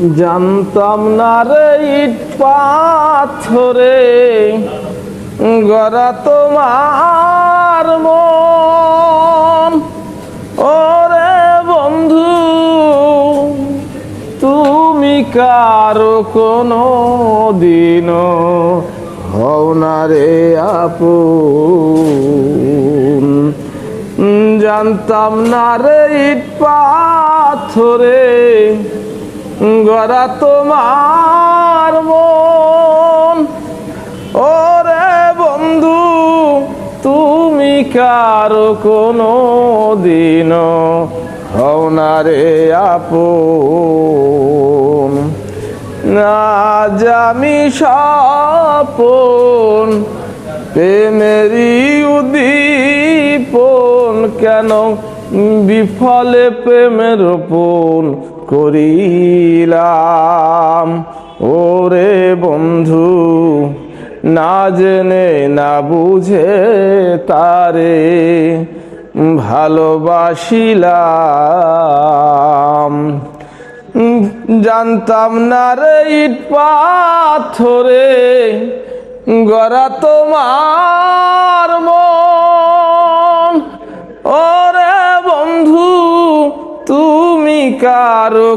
জানতাম না রে ইট পাথরে গড়া তোমার মন। ওরে বন্ধু, তুমি কারো কোনো দিনও হও না রে আপন। জানতাম না রে ইট পাথরে গড়া তোমার মন। ওরে বন্ধু, তুমি কারো কোনো দিনও হও না রে আপন। আজ আমি স্বপন প্রেমেরই উদ্দীপন, কেন বিফলে প্রেমের রোপণ করিলাম। ওরে বন্ধু, না জেনে না বুঝে তারে ভালোবাসিলাম। জানতাম না রে ইট পাথরে গড়া তোমার মন। ওরে বন্ধু, তুমি কারো